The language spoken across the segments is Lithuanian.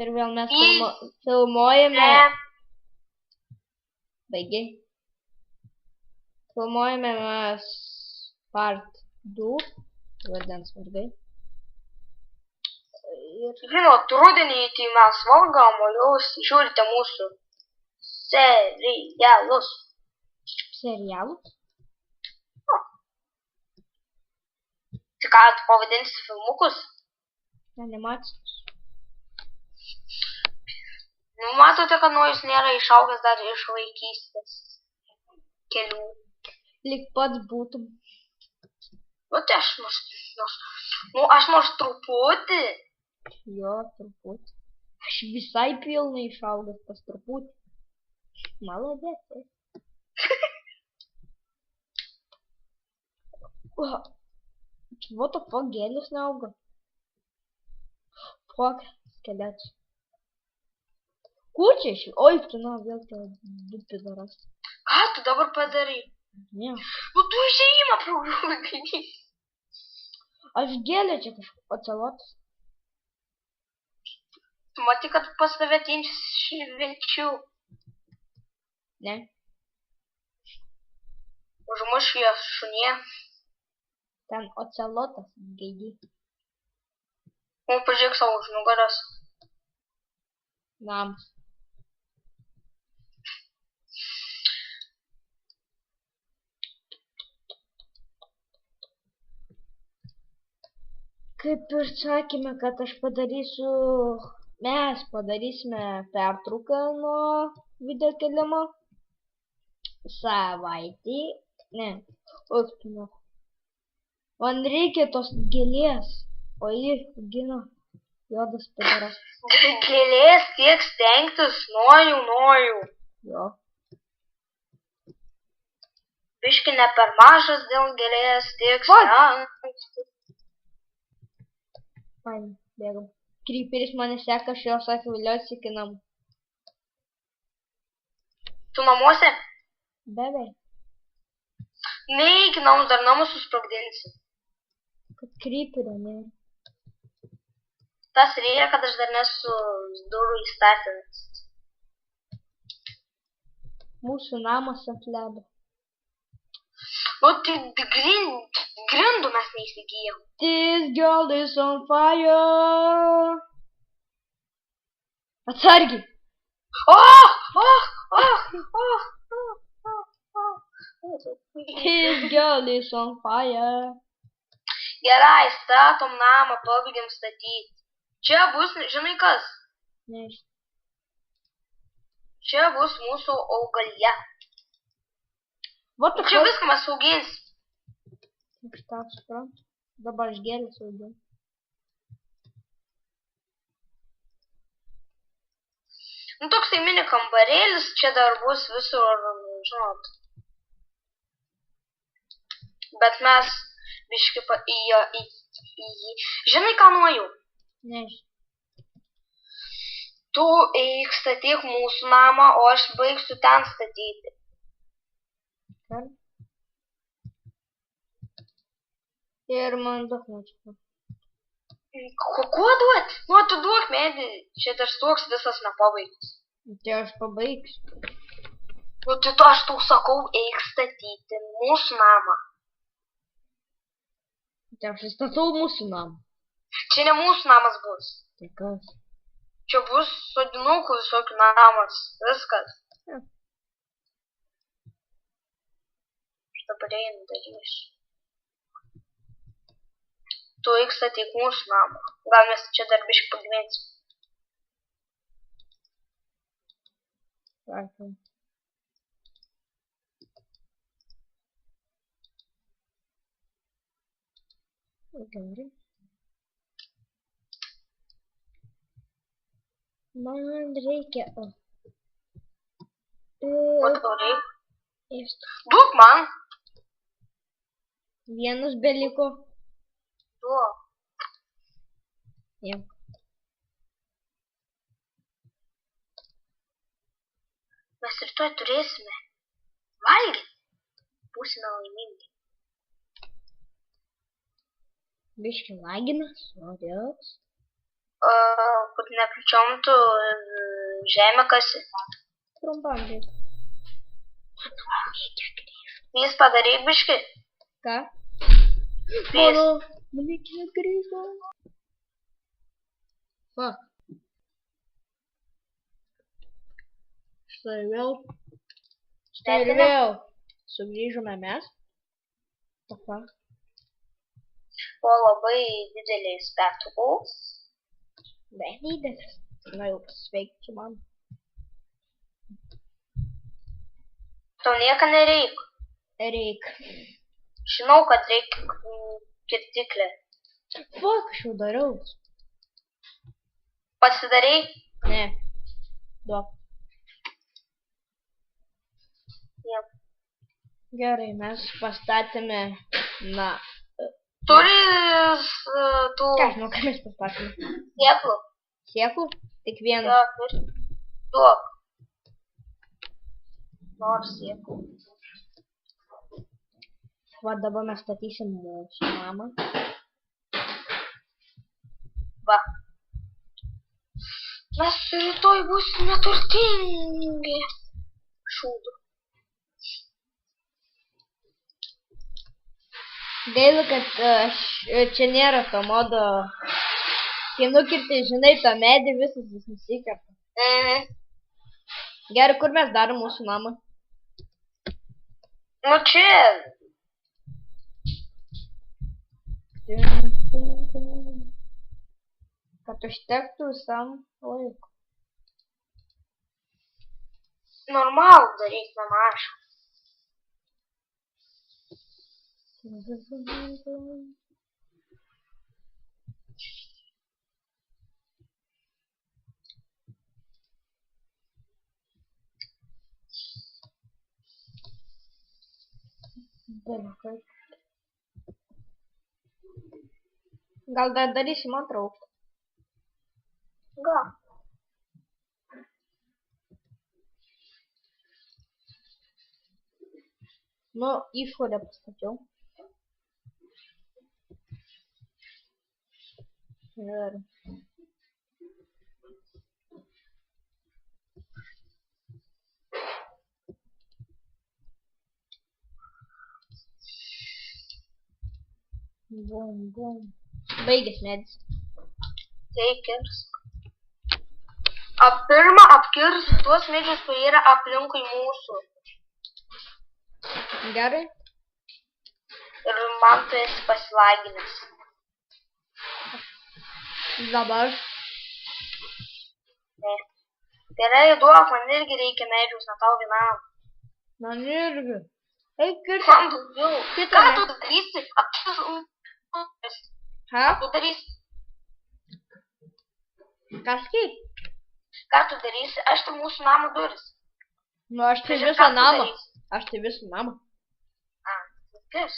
Ir vėl mes filmuojame. Baigiai. Filmuojame mes part 2. Vardens vardai. Žinot, rudenį tai mes valgom, o jūs žiūrite mūsų serialus. Serialus? Tai ką tu pavadinsi filmukus? Animacijos. Nu, matote, kad nuo jūs nėra išaugęs dar iš vaikystės kelių. Lyg pats būtum. Nu, tai aš nors truputį. Jo, truputį. Aš visai pilnai išaugęs tas truputį. Maladės. What the fuck, gėlės neauga? Fuck, skeletas. Kur čia šį? Oi, tu na, vėl tą du pidaras. Ką tu dabar padarai? Ne. Nu, tu išėjimą praugai. Aš gėlė čia kažkaip ocelotas. Tu matai, kad pas tave ateina švenčių. Ne. Užmuš jas šunie. Ten ocelotas gaidį. O, pažiūrėk savo už nugaras. Namas. Kaip ir sakėme, kad aš padarysiu, mes padarysime pertrauką nuo video kelimo. Savaitį. Ne. Oktuno. Man reikia tos gėlės. O jį gina juodas pidaras. Gėlės tiek stengtis, nojau. Jo. Biški ne per mažas dėl gėlės tiek stengtis. Paim, bėgam. Kryperis mane seka, aš jos atviliuosi iki namų. Tu namuose? Beveik. Neik į namus, dar namus susprogdinsi. Kad kryperio nėra. Tas reikia, kad aš dar nesu durų įstatymas. Mūsų namas ant ledo. O tai grindų mes neįsigijom. This girl is on fire. Atsargiai. This girl is on fire. Gerai, statom namą, pabaigiam statyti. Čia bus, žinai kas? Nežinau. Čia bus mūsų augalija. Čia viską mes auginsim. Aš tą suprantu. Dabar aš gėlės auginu. Nu, toksai mini kambarėlis, čia dar bus visur, žinot. Bet mes biški į jį. Žinai, ką nuojau? Nežinau. Tu eik statyk mūsų namą, o aš baigsiu ten statyti. Ką? Ir man daug nečiau. Kuo duot? Nu, tu duok medį. Šitas toks visas nepabaigtas. Tai aš pabaigsiu. Nu, tai aš tau sakau, eik statyti mūsų namą. Tai aš statau mūsų namą. Čia ne mūsų namas bus. Tai kas? Čia bus sodinukų visokių namas. Viskas. Aš dabar einu darysiu. Tu eik statyk mūsų namą. Gal mes čia dar biškį pagyvensim. Sakom. Gerai. Man reikia... Ko tau reikia? Duok man. Vienas beliko. Duok. Jau. Mes rytoj turėsime valgyti. Būsime laimingi. Biški laginas, svarios. Kad nekliučiomtų žemę kasi. Trumpam reikia. Jis padaryk biški. Ką? Vis. Mamykia grįžo. Fuck. Štai vėl. Štai ir vėl. Sugrįžome mes. O fuck. Po labai didelės pertraukos. Be didelis. Na jau pasveikti su man. Tau nieko nereik. Reik. Žinau, kad reikia kirtiklę. Fuck, aš jau dariau. Pasidarai? Ne. Duok. Jep. Gerai, mes pastatėme. Na. Turi tų Ką žinau, ką mes pastatėme? sėklų. Sėklų? Tik vieną. Jo, turi. Duok. Nors sėklų. Va dabar mes statysim mūsų namą. Va. Mes rytoj būsime turtingi. Šūdu. Gaila, kad čia nėra to modo. Kai nukirti, žinai, tą medį visas jis nusikerta. Gerai, kur mes darom mūsų namą? Nu čia. Kad užtektų visam laiku. Normalų daryk namažą. Gal dar darysim antrą aukštą? Gal. Nu, išorę pastačiau. Ir... Bum. Baigės medis. Teikirs. Pirma apkirs tuos medžius, kurie yra aplinkui mūsų. Gerai. Ir man tu esi pasilaginęs. Dabar. Ne. Gerai, duok, man irgi reikia medžius, ne tau vienam. Man irgi. Eik ir... Man daugiau. Kitą Ką ne. tu darysi? Ha? Tu darysi? Kas kaip? Ką tu darysi? Aš tai mūsų namų duris. Nu, aš tai Ką visą tu namą. darysi? Aš tai visą namą. Viskas.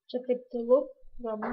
Čia taip tylu. Ramu.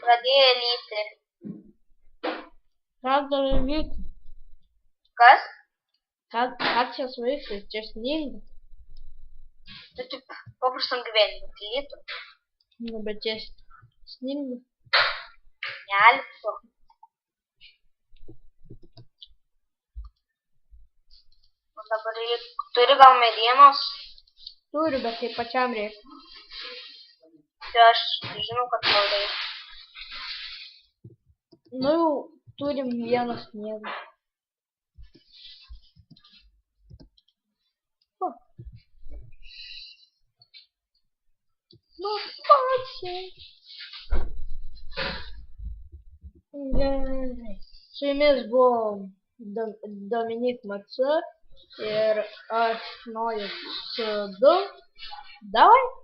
Pradėjo lyti. Ką dar vykti? Kas? Ką čia svaigti? Čia sninga. Tai tik paprastam gyvenimui. Tai lytų. Nu, bet čia sninga. Nelipso. O dabar turi gal medienos? Turiu, bet tai pačiam reikia. Tai aš žinau, kad tau reikia. Nu, jau turim vieną sniegą. O. Nu, pačiai. Gerai. Su jumis buvo Dominik Mac ir aš Nojus 2. Davai.